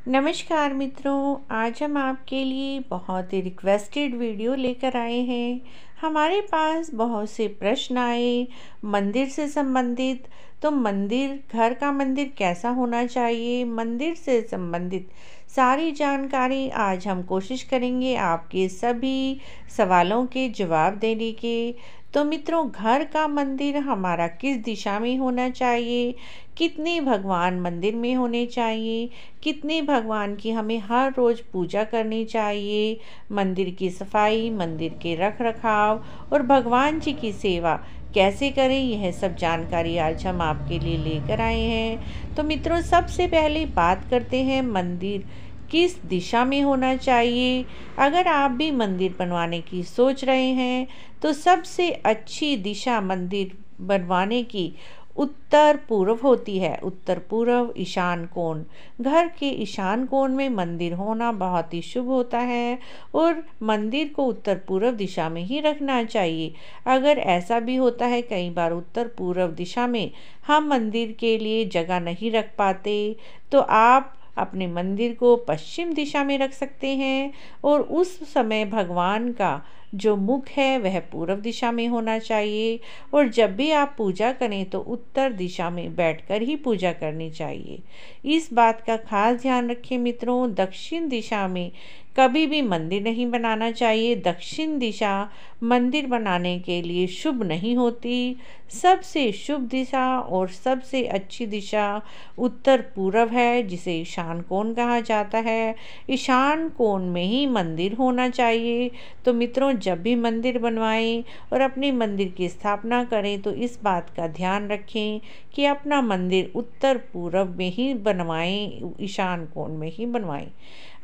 नमस्कार मित्रों, आज हम आपके लिए बहुत ही रिक्वेस्टेड वीडियो लेकर आए हैं। हमारे पास बहुत से प्रश्न आए मंदिर से संबंधित। तो मंदिर, घर का मंदिर कैसा होना चाहिए, मंदिर से संबंधित सारी जानकारी आज हम कोशिश करेंगे आपके सभी सवालों के जवाब देने के। तो मित्रों, घर का मंदिर हमारा किस दिशा में होना चाहिए, कितने भगवान मंदिर में होने चाहिए, कितने भगवान की हमें हर रोज़ पूजा करनी चाहिए, मंदिर की सफाई, मंदिर के रख रखाव और भगवान जी की सेवा कैसे करें, यह सब जानकारी आज हम आपके लिए लेकर आए हैं। तो मित्रों, सबसे पहले बात करते हैं मंदिर किस दिशा में होना चाहिए। अगर आप भी मंदिर बनवाने की सोच रहे हैं तो सबसे अच्छी दिशा मंदिर बनवाने की उत्तर पूर्व होती है। उत्तर पूर्व ईशान कोण, घर के ईशान कोण में मंदिर होना बहुत ही शुभ होता है और मंदिर को उत्तर पूर्व दिशा में ही रखना चाहिए। अगर ऐसा भी होता है कई बार उत्तर पूर्व दिशा में हम मंदिर के लिए जगह नहीं रख पाते, तो आप अपने मंदिर को पश्चिम दिशा में रख सकते हैं और उस समय भगवान का जो मुख है वह पूर्व दिशा में होना चाहिए। और जब भी आप पूजा करें तो उत्तर दिशा में बैठकर ही पूजा करनी चाहिए। इस बात का खास ध्यान रखें मित्रों, दक्षिण दिशा में कभी भी मंदिर नहीं बनाना चाहिए। दक्षिण दिशा मंदिर बनाने के लिए शुभ नहीं होती। सबसे शुभ दिशा और सबसे अच्छी दिशा उत्तर पूर्व है, जिसे ईशान कोण कहा जाता है। ईशान कोण में ही मंदिर होना चाहिए। तो मित्रों, जब भी मंदिर बनवाएं और अपने मंदिर की स्थापना करें तो इस बात का ध्यान रखें कि अपना मंदिर उत्तर पूर्व में ही बनवाएं, ईशान कोण में ही बनवाएं।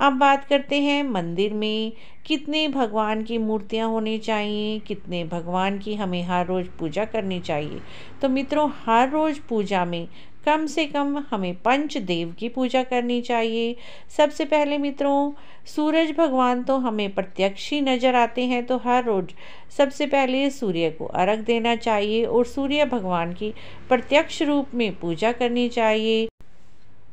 अब बात करते हैं मंदिर में कितने भगवान की मूर्तियां होनी चाहिए, कितने भगवान की हमें हर रोज़ पूजा करनी चाहिए। तो मित्रों, हर रोज़ पूजा में कम से कम हमें पंचदेव की पूजा करनी चाहिए। सबसे पहले मित्रों, सूरज भगवान तो हमें प्रत्यक्ष ही नजर आते हैं, तो हर रोज सबसे पहले सूर्य को अर्घ देना चाहिए और सूर्य भगवान की प्रत्यक्ष रूप में पूजा करनी चाहिए।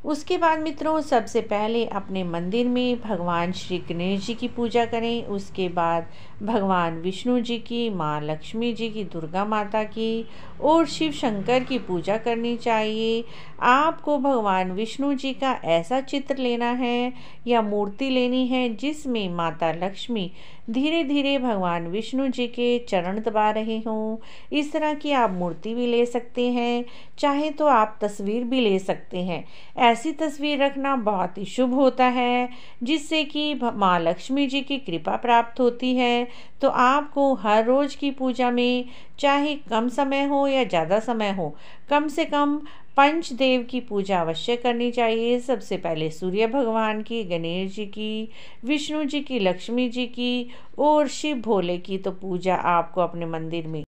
उसके बाद मित्रों, सबसे पहले अपने मंदिर में भगवान श्री गणेश जी की पूजा करें। उसके बाद भगवान विष्णु जी की, माँ लक्ष्मी जी की, दुर्गा माता की और शिव शंकर की पूजा करनी चाहिए। आपको भगवान विष्णु जी का ऐसा चित्र लेना है या मूर्ति लेनी है जिसमें माता लक्ष्मी धीरे धीरे भगवान विष्णु जी के चरण दबा रहे हों। इस तरह की आप मूर्ति भी ले सकते हैं, चाहे तो आप तस्वीर भी ले सकते हैं। ऐसी तस्वीर रखना बहुत ही शुभ होता है, जिससे कि माँ लक्ष्मी जी की कृपा प्राप्त होती है। तो आपको हर रोज की पूजा में चाहे कम समय हो या ज़्यादा समय हो, कम से कम पंचदेव की पूजा अवश्य करनी चाहिए। सबसे पहले सूर्य भगवान की, गणेश जी की, विष्णु जी की, लक्ष्मी जी की और शिव भोले की तो पूजा आपको अपने मंदिर में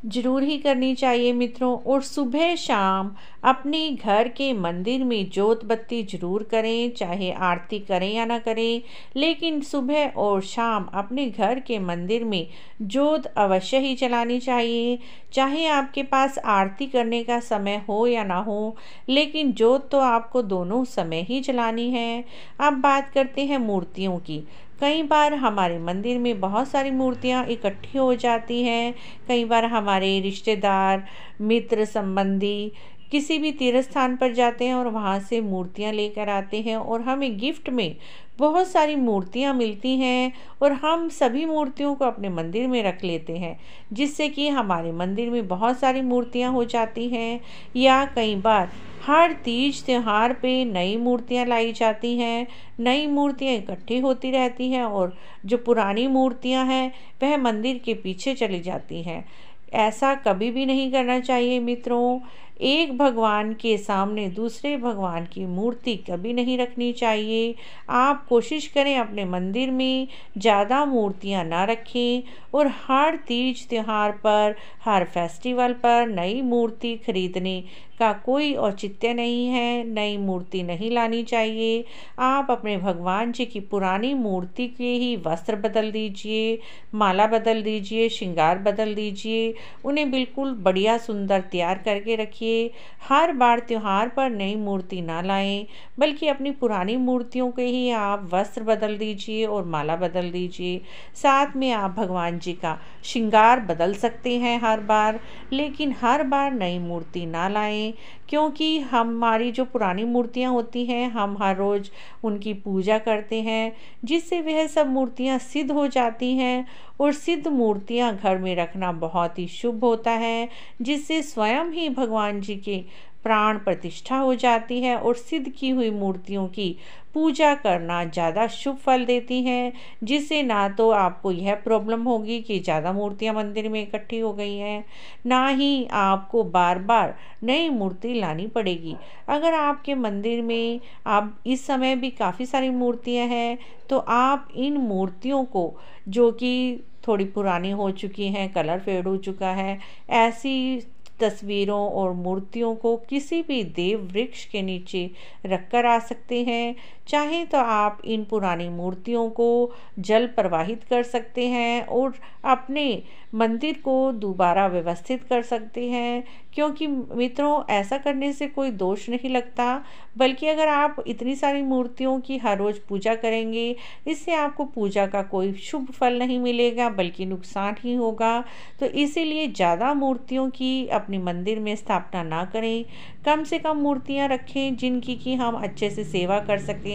जरूर ही करनी चाहिए मित्रों। और सुबह शाम अपने घर के मंदिर में जोत बत्ती जरूर करें, चाहे आरती करें या ना करें, लेकिन सुबह और शाम अपने घर के मंदिर में जोत अवश्य ही जलानी चाहिए। चाहे आपके पास आरती करने का समय हो या ना हो, लेकिन जोत तो आपको दोनों समय ही जलानी है। अब बात करते हैं मूर्तियों की। कई बार हमारे मंदिर में बहुत सारी मूर्तियाँ इकट्ठी हो जाती हैं। कई बार हमारे रिश्तेदार, मित्र, संबंधी किसी भी तीर्थ स्थान पर जाते हैं और वहाँ से मूर्तियाँ लेकर आते हैं और हमें गिफ्ट में बहुत सारी मूर्तियाँ मिलती हैं और हम सभी मूर्तियों को अपने मंदिर में रख लेते हैं, जिससे कि हमारे मंदिर में बहुत सारी मूर्तियाँ हो जाती हैं। या कई बार हर तीज त्योहार पे नई मूर्तियाँ लाई जाती हैं, नई मूर्तियाँ इकट्ठी होती रहती हैं और जो पुरानी मूर्तियाँ हैं वह मंदिर के पीछे चली जाती हैं। ऐसा कभी भी नहीं करना चाहिए मित्रों। एक भगवान के सामने दूसरे भगवान की मूर्ति कभी नहीं रखनी चाहिए। आप कोशिश करें अपने मंदिर में ज़्यादा मूर्तियां ना रखें और हर तीज त्योहार पर, हर फेस्टिवल पर नई मूर्ति खरीदने का कोई औचित्य नहीं है। नई मूर्ति नहीं लानी चाहिए। आप अपने भगवान जी की पुरानी मूर्ति के ही वस्त्र बदल दीजिए, माला बदल दीजिए, श्रृंगार बदल दीजिए, उन्हें बिल्कुल बढ़िया सुंदर तैयार करके रखिए। रखिए। हर बार त्योहार पर नई मूर्ति ना लाएं, बल्कि अपनी पुरानी मूर्तियों के ही आप वस्त्र बदल दीजिए और माला बदल दीजिए। साथ में आप भगवान जी का श्रृंगार बदल सकते हैं हर बार, लेकिन हर बार नई मूर्ति ना लाएं, क्योंकि हमारी जो पुरानी मूर्तियां होती हैं हम हर रोज़ उनकी पूजा करते हैं, जिससे वह सब मूर्तियां सिद्ध हो जाती हैं। और सिद्ध मूर्तियां घर में रखना बहुत ही शुभ होता है, जिससे स्वयं ही भगवान जी के प्राण प्रतिष्ठा हो जाती है। और सिद्ध की हुई मूर्तियों की पूजा करना ज़्यादा शुभ फल देती हैं, जिससे ना तो आपको यह प्रॉब्लम होगी कि ज़्यादा मूर्तियां मंदिर में इकट्ठी हो गई हैं, ना ही आपको बार बार नई मूर्ति लानी पड़ेगी। अगर आपके मंदिर में आप इस समय भी काफ़ी सारी मूर्तियां हैं, तो आप इन मूर्तियों को, जो कि थोड़ी पुरानी हो चुकी हैं, कलर फेड हो चुका है, ऐसी तस्वीरों और मूर्तियों को किसी भी देव वृक्ष के नीचे रखकर आ सकते हैं। चाहे तो आप इन पुरानी मूर्तियों को जल प्रवाहित कर सकते हैं और अपने मंदिर को दोबारा व्यवस्थित कर सकते हैं, क्योंकि मित्रों ऐसा करने से कोई दोष नहीं लगता। बल्कि अगर आप इतनी सारी मूर्तियों की हर रोज़ पूजा करेंगे, इससे आपको पूजा का कोई शुभ फल नहीं मिलेगा, बल्कि नुकसान ही होगा। तो इसीलिए ज़्यादा मूर्तियों की अपने मंदिर में स्थापना ना करें। कम से कम मूर्तियां रखें जिनकी कि हम अच्छे से सेवा कर सकें,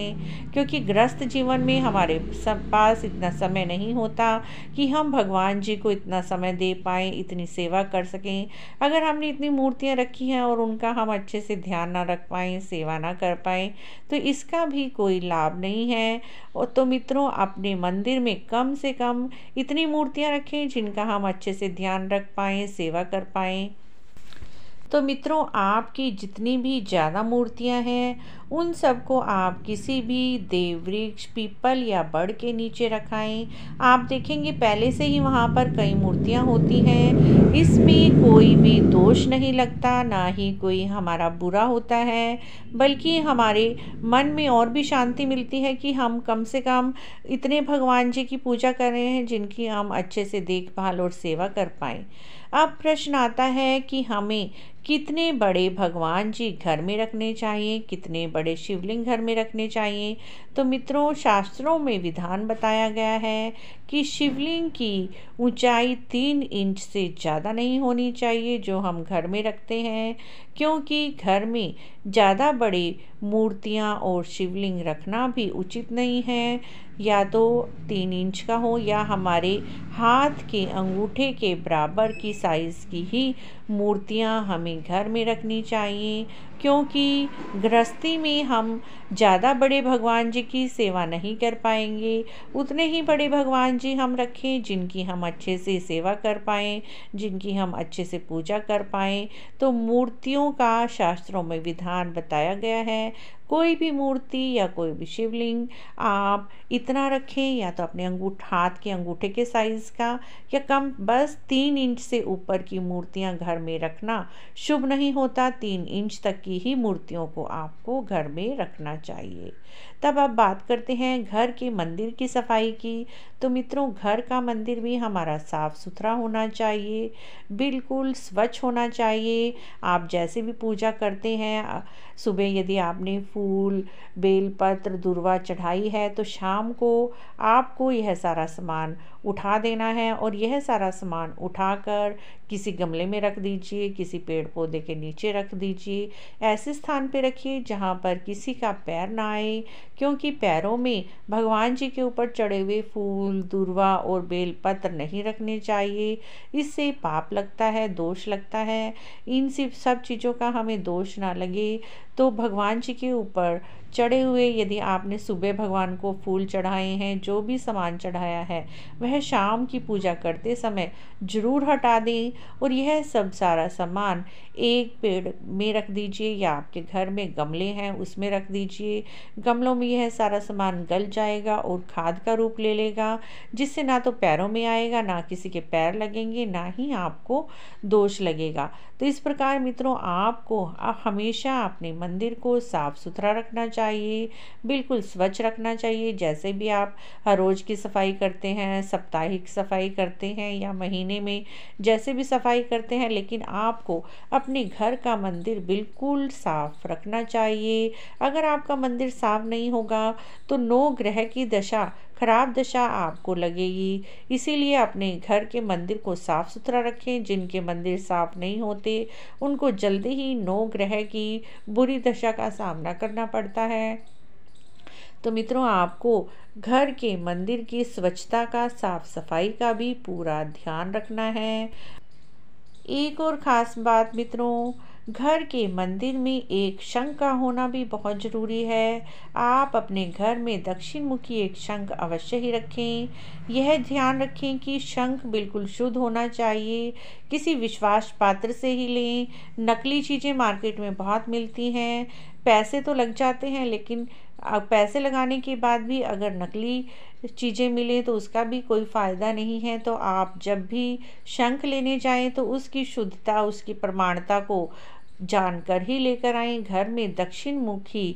क्योंकि गृहस्थ जीवन में हमारे पास इतना समय नहीं होता कि हम भगवान जी को इतना समय दे पाएँ, इतनी सेवा कर सकें। अगर हमने इतनी मूर्तियां रखी हैं और उनका हम अच्छे से ध्यान ना रख पाएँ, सेवा ना कर पाएँ, तो इसका भी कोई लाभ नहीं है। और तो मित्रों, अपने मंदिर में कम से कम इतनी मूर्तियां रखें जिनका हम अच्छे से ध्यान रख पाएँ, सेवा कर पाएँ। तो मित्रों, आपकी जितनी भी ज़्यादा मूर्तियां हैं, उन सबको आप किसी भी देव वृक्ष, पीपल या बड़ के नीचे रखाएं। आप देखेंगे पहले से ही वहाँ पर कई मूर्तियां होती हैं। इसमें कोई भी दोष नहीं लगता, ना ही कोई हमारा बुरा होता है, बल्कि हमारे मन में और भी शांति मिलती है कि हम कम से कम इतने भगवान जी की पूजा कर रहे हैं जिनकी हम अच्छे से देखभाल और सेवा कर पाएँ। अब प्रश्न आता है कि हमें कितने बड़े भगवान जी घर में रखने चाहिए, कितने बड़े शिवलिंग घर में रखने चाहिए। तो मित्रों, शास्त्रों में विधान बताया गया है कि शिवलिंग की ऊंचाई 3 इंच से ज़्यादा नहीं होनी चाहिए जो हम घर में रखते हैं, क्योंकि घर में ज़्यादा बड़ी मूर्तियां और शिवलिंग रखना भी उचित नहीं है। या तो 3 इंच का हो या हमारे हाथ के अंगूठे के बराबर की साइज़ की ही मूर्तियां हमें घर में रखनी चाहिए, क्योंकि गृहस्थी में हम ज़्यादा बड़े भगवान जी की सेवा नहीं कर पाएंगे। उतने ही बड़े भगवान जी हम रखें जिनकी हम अच्छे से सेवा कर पाएँ, जिनकी हम अच्छे से पूजा कर पाएँ। तो मूर्तियों का शास्त्रों में विधान बताया गया है। कोई भी मूर्ति या कोई भी शिवलिंग आप इतना रखें, या तो अपने हाथ के अंगूठे के साइज़ का, या कम बस 3 इंच से ऊपर की मूर्तियां घर में रखना शुभ नहीं होता। 3 इंच तक की ही मूर्तियों को आपको घर में रखना चाहिए। तब अब बात करते हैं घर के मंदिर की सफाई की। तो मित्रों, घर का मंदिर भी हमारा साफ सुथरा होना चाहिए, बिल्कुल स्वच्छ होना चाहिए। आप जैसे भी पूजा करते हैं, सुबह यदि आपने फूल, बेलपत्र, दुर्वा चढ़ाई है, तो शाम को आपको यह सारा सामान उठा देना है, और यह सारा सामान उठाकर किसी गमले में रख दीजिए, किसी पेड़ पौधे के नीचे रख दीजिए। ऐसे स्थान पे रखिए जहाँ पर किसी का पैर ना आए, क्योंकि पैरों में भगवान जी के ऊपर चढ़े हुए फूल, दुर्वा और बेलपत्र नहीं रखने चाहिए। इससे पाप लगता है, दोष लगता है। इन सब चीज़ों का हमें दोष ना लगे, तो भगवान जी के ऊपर चढ़े हुए, यदि आपने सुबह भगवान को फूल चढ़ाए हैं, जो भी सामान चढ़ाया है वह शाम की पूजा करते समय ज़रूर हटा दें, और यह सब सारा सामान एक पेड़ में रख दीजिए, या आपके घर में गमले हैं उसमें रख दीजिए। गमलों में यह सारा सामान गल जाएगा और खाद का रूप ले लेगा, जिससे ना तो पैरों में आएगा, ना किसी के पैर लगेंगे, ना ही आपको दोष लगेगा। तो इस प्रकार मित्रों आपको हमेशा अपने मंदिर को साफ सुथरा रखना चाहिए, बिल्कुल स्वच्छ रखना चाहिए। जैसे भी आप हर रोज़ की सफाई करते हैं, साप्ताहिक सफाई करते हैं या महीने में जैसे भी सफाई करते हैं, लेकिन आपको अपने घर का मंदिर बिल्कुल साफ रखना चाहिए। अगर आपका मंदिर साफ नहीं होगा तो 9 ग्रह की दशा, खराब दशा आपको लगेगी। इसीलिए अपने घर के मंदिर को साफ सुथरा रखें। जिनके मंदिर साफ नहीं होते उनको जल्दी ही 9 ग्रह की बुरी दशा का सामना करना पड़ता है। तो मित्रों आपको घर के मंदिर की स्वच्छता का, साफ सफाई का भी पूरा ध्यान रखना है। एक और ख़ास बात मित्रों, घर के मंदिर में एक शंख का होना भी बहुत ज़रूरी है। आप अपने घर में दक्षिण मुखी एक शंख अवश्य ही रखें। यह ध्यान रखें कि शंख बिल्कुल शुद्ध होना चाहिए, किसी विश्वास पात्र से ही लें। नकली चीज़ें मार्केट में बहुत मिलती हैं, पैसे तो लग जाते हैं, लेकिन पैसे लगाने के बाद भी अगर नकली चीज़ें मिले तो उसका भी कोई फ़ायदा नहीं है। तो आप जब भी शंख लेने जाएं तो उसकी शुद्धता, उसकी प्रमाणता को जानकर ही लेकर आएं। घर में दक्षिण मुखी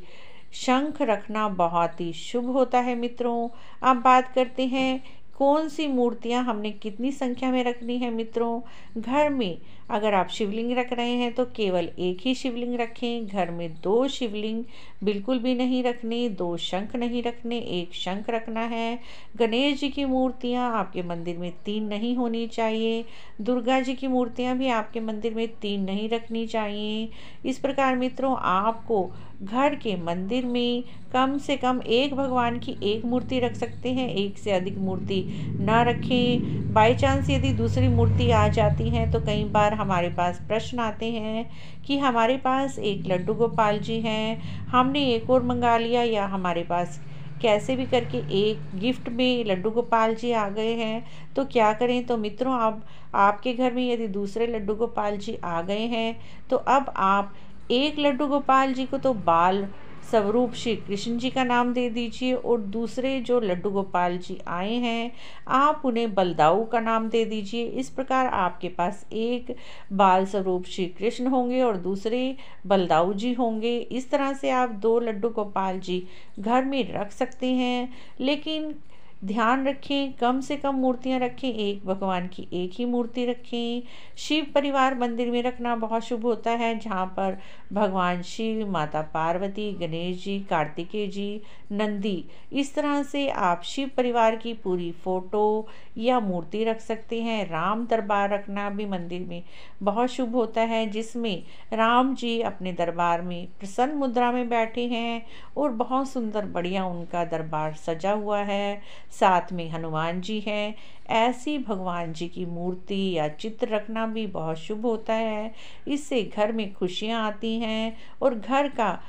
शंख रखना बहुत ही शुभ होता है मित्रों। अब बात करते हैं कौन सी मूर्तियां हमने कितनी संख्या में रखनी है मित्रों। घर में अगर आप शिवलिंग रख रहे हैं तो केवल एक ही शिवलिंग रखें। घर में 2 शिवलिंग बिल्कुल भी नहीं रखने, 2 शंख नहीं रखने, 1 शंख रखना है। गणेश जी की मूर्तियां आपके मंदिर में 3 नहीं होनी चाहिए। दुर्गा जी की मूर्तियां भी आपके मंदिर में 3 नहीं रखनी चाहिए। इस प्रकार मित्रों आपको घर के मंदिर में कम से कम एक भगवान की एक मूर्ति रख सकते हैं, एक से अधिक मूर्ति ना रखें। बाई चांस यदि दूसरी मूर्ति आ जाती हैं तो कई बार हमारे पास प्रश्न आते हैं कि हमारे पास एक लड्डू गोपाल जी हैं, हमने एक और मंगा लिया, या हमारे पास कैसे भी करके एक गिफ्ट में लड्डू गोपाल जी आ गए हैं, तो क्या करें। तो मित्रों अब आपके घर में यदि दूसरे लड्डू गोपाल जी आ गए हैं तो अब आप एक लड्डू गोपाल जी को तो बाल स्वरूप श्री कृष्ण जी का नाम दे दीजिए, और दूसरे जो लड्डू गोपाल जी आए हैं आप उन्हें बलदाऊ का नाम दे दीजिए। इस प्रकार आपके पास एक बाल स्वरूप श्री कृष्ण होंगे और दूसरे बलदाऊ जी होंगे। इस तरह से आप 2 लड्डू गोपाल जी घर में रख सकते हैं, लेकिन ध्यान रखें कम से कम मूर्तियां रखें, एक भगवान की एक ही मूर्ति रखें। शिव परिवार मंदिर में रखना बहुत शुभ होता है, जहाँ पर भगवान शिव, माता पार्वती, गणेश जी, कार्तिकेय जी, नंदी, इस तरह से आप शिव परिवार की पूरी फोटो या मूर्ति रख सकते हैं। राम दरबार रखना भी मंदिर में बहुत शुभ होता है, जिसमें राम जी अपने दरबार में प्रसन्न मुद्रा में बैठे हैं और बहुत सुंदर बढ़िया उनका दरबार सजा हुआ है। साथ में हनुमान जी हैं। ऐसी भगवान जी की मूर्ति या चित्र रखना भी बहुत शुभ होता है। इससे घर में खुशियाँ आती हैं और घर का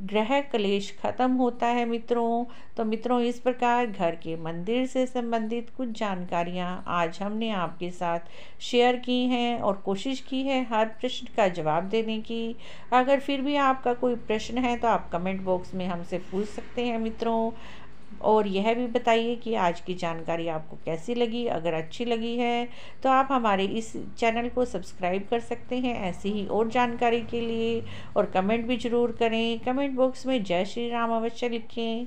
ग्रह कलेश खत्म होता है मित्रों। तो मित्रों इस प्रकार घर के मंदिर से संबंधित कुछ जानकारियाँ आज हमने आपके साथ शेयर की हैं और कोशिश की है हर प्रश्न का जवाब देने की। अगर फिर भी आपका कोई प्रश्न है तो आप कमेंट बॉक्स में हमसे पूछ सकते हैं मित्रों। और यह भी बताइए कि आज की जानकारी आपको कैसी लगी। अगर अच्छी लगी है तो आप हमारे इस चैनल को सब्सक्राइब कर सकते हैं ऐसी ही और जानकारी के लिए, और कमेंट भी ज़रूर करें। कमेंट बॉक्स में जय श्री राम अवश्य लिखें।